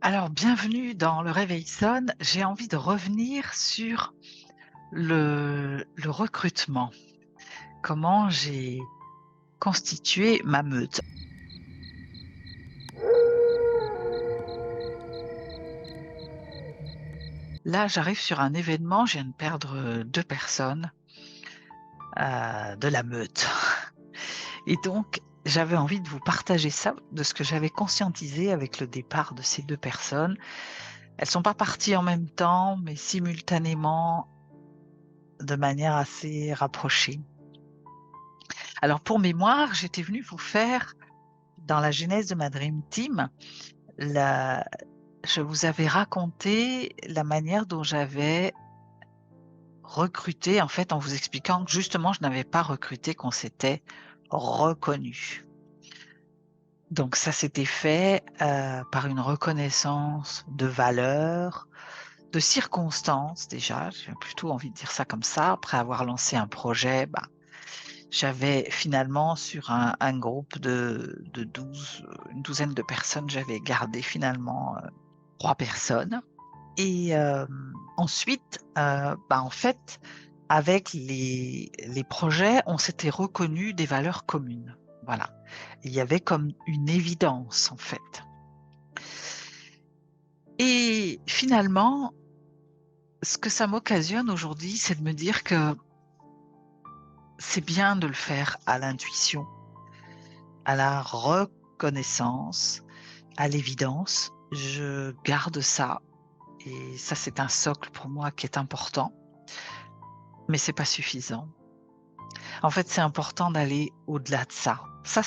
Alors, bienvenue dans Le Réveil sonne. J'ai envie de revenir sur le recrutement. Comment j'ai constitué ma meute. Là, j'arrive sur un événement, je viens de perdre 2 personnes, de la meute et donc j'avais envie de vous partager ça, de ce que j'avais conscientisé avec le départ de ces 2 personnes. Elles sont pas parties en même temps, mais simultanément, de manière assez rapprochée. Alors pour mémoire, j'étais venue vous faire dans la genèse de ma dream team, la je vous avais raconté la manière dont j'avais recruté, en fait, en vous expliquant que justement je n'avais pas recruté, qu'on s'était reconnus. Donc ça s'était fait, par une reconnaissance de valeurs, de circonstances déjà, j'ai plutôt envie de dire ça comme ça. Après avoir lancé un projet, j'avais finalement sur un groupe de 12, une douzaine de personnes, j'avais gardé finalement, 3 personnes et ensuite, en fait, avec les projets, on s'était reconnus des valeurs communes. Voilà. Il y avait comme une évidence, en fait et finalement, ce que ça m'occasionne aujourd'hui, c'est de me dire que c'est bien de le faire à l'intuition, à la reconnaissance, à l'évidence. Je garde ça et ça, c'est un socle pour moi qui est important, mais c'est pas suffisant. En fait, c'est important d'aller au-delà de ça. Ça,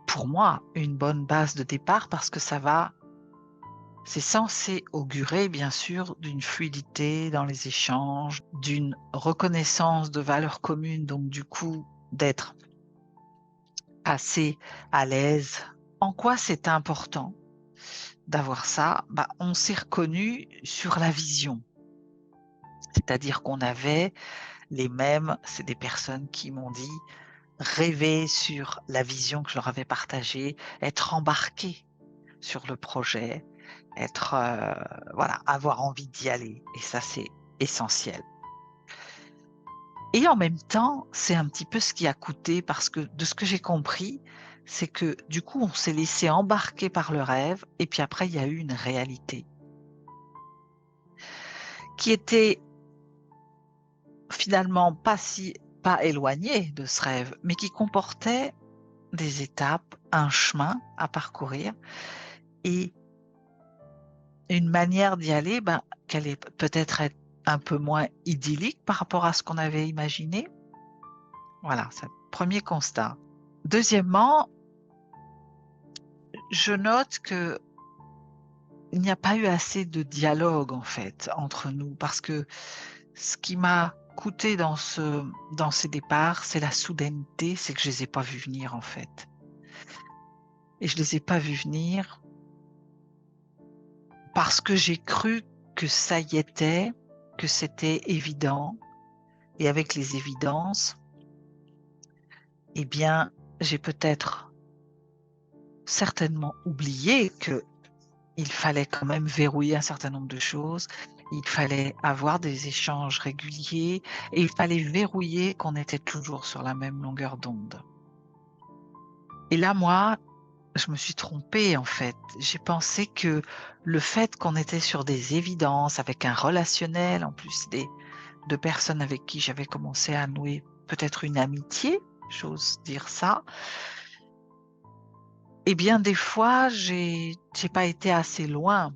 pour moi, une bonne base de départ parce que c'est censé augurer, bien sûr, d'une fluidité dans les échanges, d'une reconnaissance de valeurs communes, donc du coup, d'être assez à l'aise. En quoi c'est important d'avoir ça? On s'est reconnus sur la vision. C'est-à-dire qu'on avait c'est des personnes qui m'ont dit rêver sur la vision que je leur avais partagée, être embarqué sur le projet, être, voilà, avoir envie d'y aller et ça, c'est essentiel et en même temps, c'est un petit peu ce qui a coûté parce que de ce que j'ai compris, c'est que du coup, on s'est laissé embarquer par le rêve et puis après il y a eu une réalité qui était finalement pas éloignée de ce rêve, mais qui comportait des étapes, un chemin à parcourir et une manière d'y aller, qui allait peut-être être un peu moins idyllique par rapport à ce qu'on avait imaginé. Voilà, c'est le 1er constat. Deuxièmement, je note qu'il n'y a pas eu assez de dialogue, en fait, entre nous parce que ce qui m'a coûté dans ces départs, c'est la soudaineté, c'est que je les ai pas vus venir, en fait et je les ai pas vus venir parce que j'ai cru que ça y était, que c'était évident et avec les évidences, eh bien, j'ai peut-être certainement oublié qu'il fallait quand même verrouiller un certain nombre de choses. Il fallait avoir des échanges réguliers et il fallait verrouiller qu'on était toujours sur la même longueur d'onde et là, moi, je me suis trompée, en fait. J'ai pensé que le fait qu'on était sur des évidences, avec un relationnel, en plus des de personnes avec qui j'avais commencé à nouer peut-être une amitié, j'ose dire ça eh bien, des fois, j'ai pas été assez loin.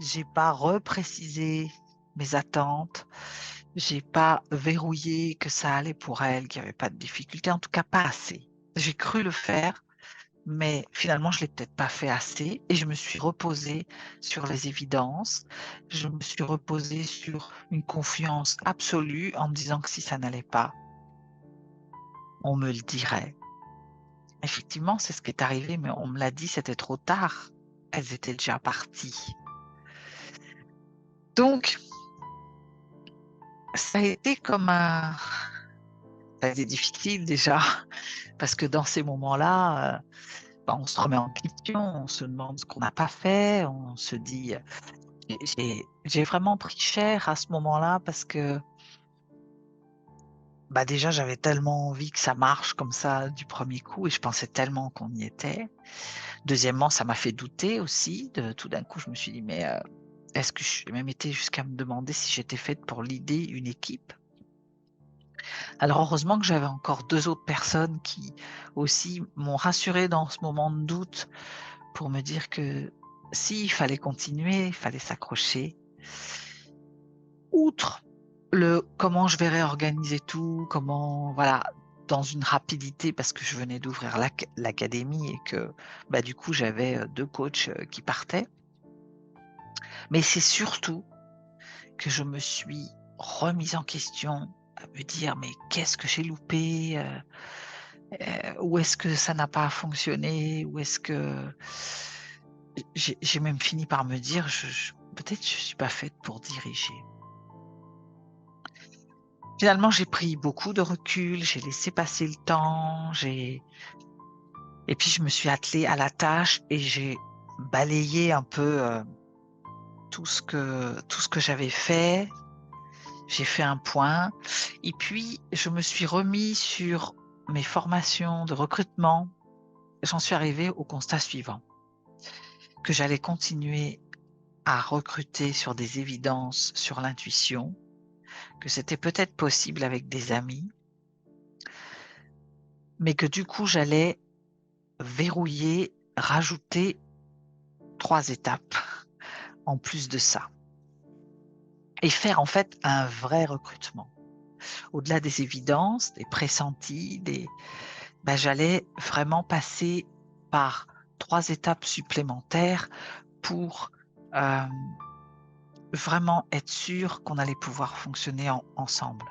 J'ai pas reprécisé mes attentes. J'ai pas verrouillé que ça allait pour elles, qu'il y avait pas de difficulté, en tout cas pas assez. J'ai cru le faire, mais finalement, je l'ai peut-être pas fait assez et je me suis reposée sur les évidences. Je me suis reposée sur une confiance absolue en me disant que si ça n'allait pas on me le dirait. Effectivement, c'est ce qui est arrivé, mais on me l'a dit, c'était trop tard. Elles étaient déjà parties. Donc ça a été comme ça a été difficile déjà parce que dans ces moments-là, on se remet en question, on se demande ce qu'on n'a pas fait, on se dit, j'ai vraiment pris cher à ce moment-là parce que, bah, déjà j'avais tellement envie que ça marche comme ça du premier coup et je pensais tellement qu'on y était. Deuxièmement, ça m'a fait douter aussi de tout d'un coup, je me suis dit: «Mais, est-ce que» j'ai même été jusqu'à me demander si j'étais faite pour leader une équipe. Alors heureusement que j'avais encore 2 autres personnes qui aussi m'ont rassurée dans ce moment de doute pour me dire que si, il fallait continuer, il fallait s'accrocher. Outre le comment je vais réorganiser tout, comment voilà, dans une rapidité parce que je venais d'ouvrir l'académie et que, bah, du coup j'avais, 2 coachs, qui partaient. Mais c'est surtout que je me suis remise en question, à me dire: «Mais qu'est-ce que j'ai loupé? Où est-ce que ça n'a pas fonctionné? Où est-ce que» j'ai même fini par me dire: «Je peut-être je suis pas faite pour diriger». Finalement, j'ai pris beaucoup de recul, j'ai laissé passer le temps, et puis je me suis attelée à la tâche et j'ai balayé un peu, tout ce que j'avais fait. J'ai fait un point et puis je me suis remis sur mes formations de recrutement. J'en suis arrivée au constat suivant, que j'allais continuer à recruter sur des évidences, sur l'intuition, que c'était peut-être possible avec des amis, mais que du coup j'allais verrouiller, rajouter 3 étapes en plus de ça et faire en fait un vrai recrutement. Au-delà des évidences, des pressentis, bah, j'allais vraiment passer par 3 étapes supplémentaires pour, hem, vraiment être sûr qu'on allait pouvoir fonctionner ensemble.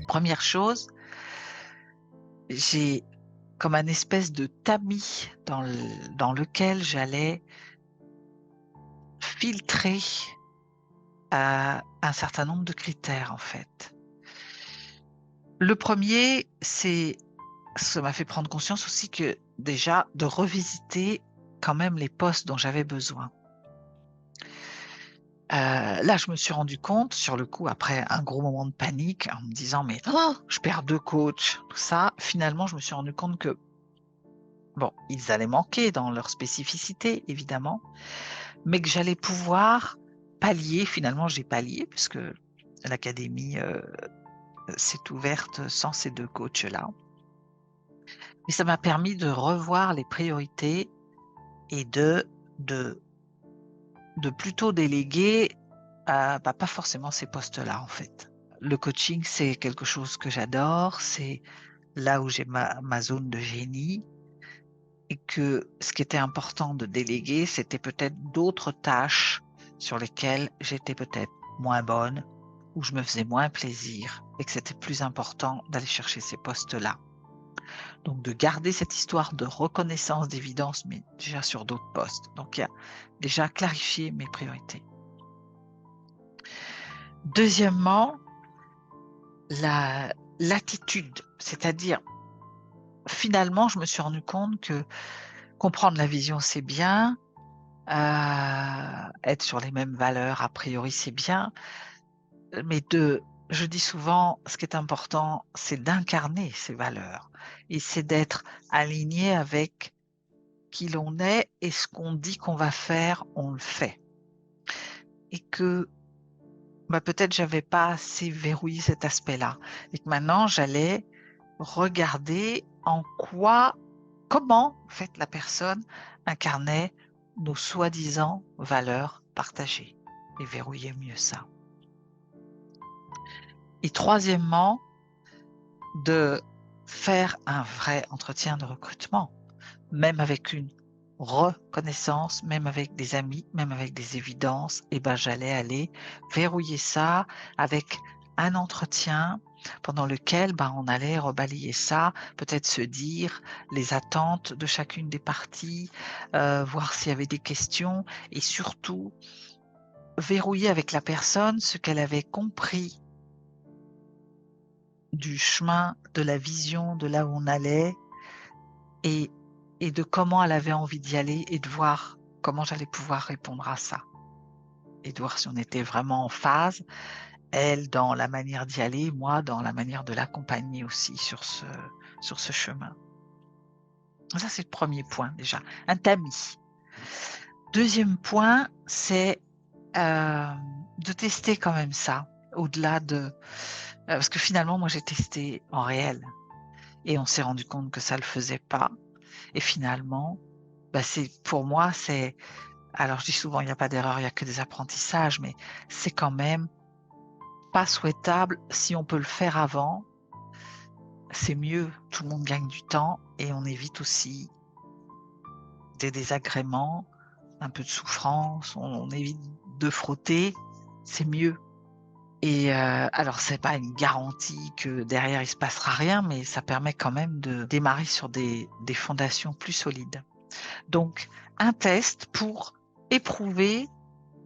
Première chose, j'ai comme un espèce de tamis dans lequel j'allais filtrer, un certain nombre de critères, en fait. Le premier, c'est ça m'a fait prendre conscience aussi que déjà de revisiter quand même les postes dont j'avais besoin. Là, je me suis rendu compte sur le coup, après un gros moment de panique en me disant: «Mais oh, je perds 2 coachs», tout ça. Finalement, je me suis rendu compte que, bon, ils allaient manquer dans leur spécificité évidemment, mais que j'allais pouvoir pallier. Finalement, j'ai pallié puisque l'académie, s'est ouverte sans ces 2 coachs-là. Mais ça m'a permis de revoir les priorités et de de plutôt déléguer, bah, pas forcément ces postes-là, en fait. Le coaching, c'est quelque chose que j'adore, c'est là où j'ai ma zone de génie et que ce qui était important de déléguer, c'était peut-être d'autres tâches sur lesquelles j'étais peut-être moins bonne, où je me faisais moins plaisir et que c'était plus important d'aller chercher ces postes-là. Donc de garder cette histoire de reconnaissance d'évidence, mais déjà sur d'autres postes. Donc il y a déjà clarifier mes priorités. Deuxièmement, l'attitude, c'est-à-dire finalement, je me suis rendu compte que comprendre la vision, c'est bien, être sur les mêmes valeurs, a priori, c'est bien, mais je dis souvent, ce qui est important, c'est d'incarner ces valeurs et c'est d'être aligné avec qui l'on est et ce qu'on dit qu'on va faire, on le fait. Et que, bah, peut-être j'avais pas assez verrouillé cet aspect-là et que maintenant j'allais regarder comment en fait la personne incarnait nos soi-disant valeurs partagées et verrouiller mieux ça. Et troisièmement, de faire un vrai entretien de recrutement, même avec une reconnaissance, même avec des amis, même avec des évidences, et ben, j'allais aller verrouiller ça avec un entretien pendant lequel, ben, on allait rebalayer ça, peut-être se dire les attentes de chacune des parties, voir s'il y avait des questions et surtout verrouiller avec la personne ce qu'elle avait compris du chemin, de la vision, de là où on allait et et de comment elle avait envie d'y aller et de voir comment j'allais pouvoir répondre à ça et de voir si on était vraiment en phase, elle dans la manière d'y aller, moi dans la manière de l'accompagner aussi sur ce chemin. Ça, c'est le premier point déjà, un tamis. Deuxième point, c'est, de tester quand même ça, au-delà de parce que finalement, moi, j'ai testé en réel et on s'est rendu compte que ça le faisait pas et finalement, bah, c'est pour moi, c'est alors je dis souvent: «Il y a pas d'erreur, il y a que des apprentissages», mais c'est quand même pas souhaitable. Si on peut le faire avant, c'est mieux. Tout le monde gagne du temps et on évite aussi des désagréments, un peu de souffrance, on évite de frotter, c'est mieux. Et alors c'est pas une garantie que derrière il se passera rien, mais ça permet quand même de démarrer sur des fondations plus solides. Donc un test pour éprouver,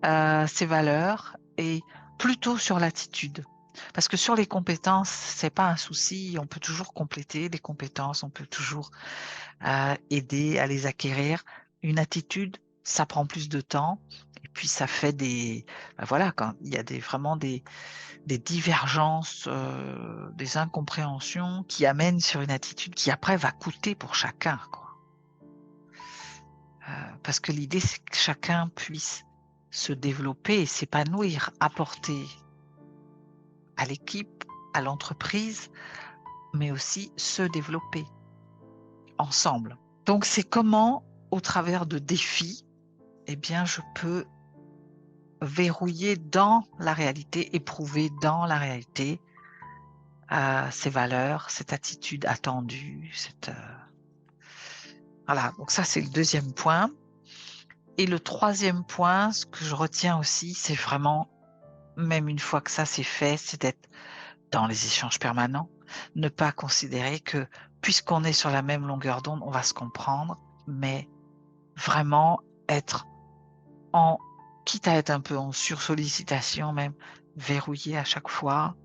ses valeurs et plutôt sur l'attitude. Parce que sur les compétences, c'est pas un souci, on peut toujours compléter les compétences, on peut toujours, aider à les acquérir. Une attitude, ça prend plus de temps et puis ça fait bah, voilà, quand il y a vraiment des divergences, des incompréhensions qui amènent sur une attitude qui après va coûter pour chacun, quoi. Parce que l'idée, c'est que chacun puisse se développer et s'épanouir, apporter à l'équipe, à l'entreprise, mais aussi se développer ensemble. Donc c'est comment, au travers de défis, eh bien, je peux verrouiller dans la réalité, éprouver dans la réalité, ces valeurs, cette attitude attendue, voilà, donc ça, c'est le deuxième point et le troisième point, ce que je retiens aussi, c'est vraiment, même une fois que ça c'est fait, c'est d'être dans les échanges permanents. Ne pas considérer que puisqu'on est sur la même longueur d'onde, on va se comprendre, mais vraiment être en quitte à être un peu en sursollicitation même, verrouiller à chaque fois,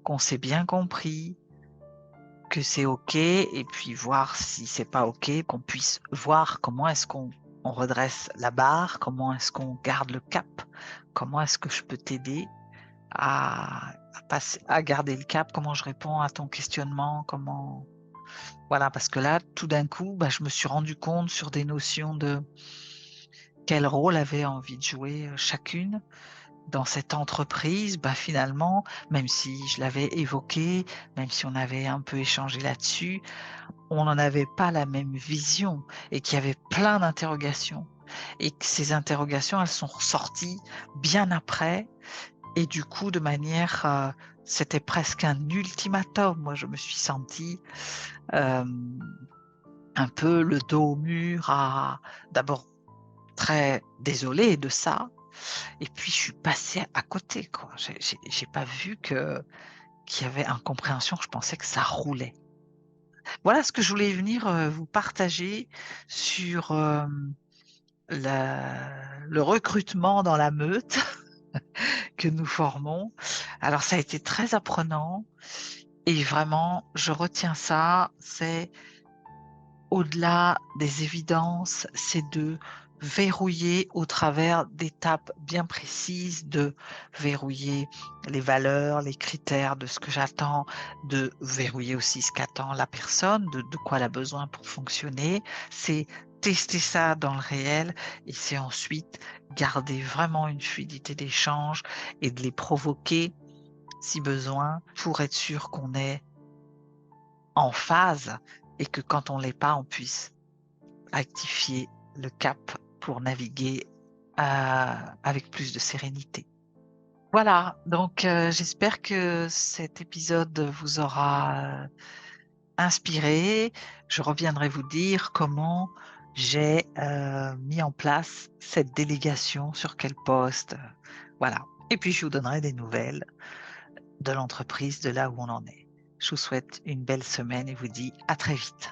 qu'on s'est bien compris, que c'est OK et puis voir si c'est pas OK, qu'on puisse voir comment est-ce qu'on redresse la barre, comment est-ce qu'on garde le cap, comment est-ce que je peux t'aider à garder le cap, comment je réponds à ton questionnement, comment voilà, parce que là, tout d'un coup, bah, je me suis rendu compte sur des notions de quel rôle avait envie de jouer, chacune dans cette entreprise, bah, finalement, même si je l'avais évoqué, même si on avait un peu échangé là-dessus, on n'en avait pas la même vision et qu'il y avait plein d'interrogations et que ces interrogations, elles sont ressorties bien après et du coup de manière, c'était presque un ultimatum. Moi, je me suis sentie, hem, un peu le dos au mur à d'abord très désolée de ça et puis je suis passée à côté, quoi. J'ai pas vu qu'il y avait incompréhension, je pensais que ça roulait. Voilà ce que je voulais venir, vous partager sur, le recrutement dans la meute que nous formons. Alors ça a été très apprenant et vraiment je retiens ça, c'est au-delà des évidences, c'est de verrouiller au travers d'étapes bien précises, de verrouiller les valeurs, les critères de ce que j'attends, de verrouiller aussi ce qu'attend la personne, de quoi elle a besoin pour fonctionner. C'est tester ça dans le réel et c'est ensuite garder vraiment une fluidité d'échange et de les provoquer si besoin pour être sûr qu'on est en phase et que quand on l'est pas, on puisse rectifier le cap pour naviguer, avec plus de sérénité. Voilà, donc j'espère que cet épisode vous aura, inspiré. Je reviendrai vous dire comment j'ai, mis en place cette délégation, sur quel poste, voilà et puis je vous donnerai des nouvelles de l'entreprise, de là où on en est. Je vous souhaite une belle semaine et vous dis à très vite.